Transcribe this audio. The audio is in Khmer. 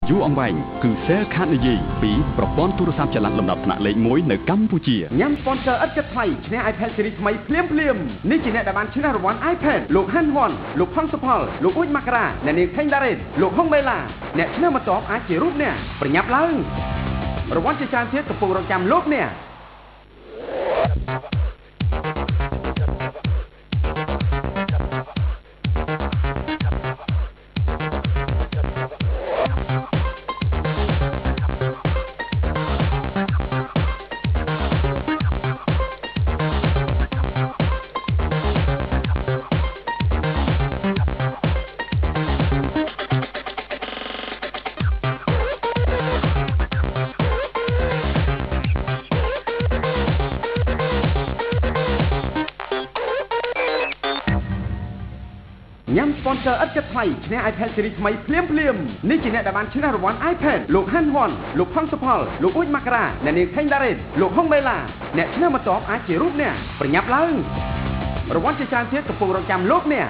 យូរអង្វែងគឺ Cell Card និយាយពីប្រព័ន្ធទូរស័ព្ទចល័តលំដាប់ថ្នាក់លេខ1នៅកម្ពុជាញ៉ាំ sponsor ឥតគិតថ្លៃឈ្នះ iPad series ថ្មីភ្លាមនេះជាអ្នកដែលបានឈ្នះរង្វាន់ iPad លោកហាន់ហ៊ុនលោកផុងសុផលលោកអ៊ូចម៉ាក្រាអ្នកនាងថេងដារ៉េតលោកហុងបេឡាអ្នកឈ្នះបន្ទាប់អាចជារូបអ្នកប្រញាប់ឡើងរង្វាន់ជាច្រើនទៀតកំពុងរងចាំលោកអ្នកញ៉ាំ sponsor ឥតគិតថ្លៃឈ្នះ iPad series ថ្មីភ្លាមនេះជាអ្នកដែលបានឈ្នះរង្វាន់ iPad លោកហាន់ហ៊ុនលោកផុងសុផលលោកអ៊ូចម៉ាក្រាអ្នកនាងថេងដារ៉េតលោកហុងបេឡាអ្នកឈ្នះបន្ទាប់អាចជារូបអ្នកប្រញាប់ឡើងរង្វាន់ជាច្រើនទៀតកំពុងរងចាំលោកអ្នក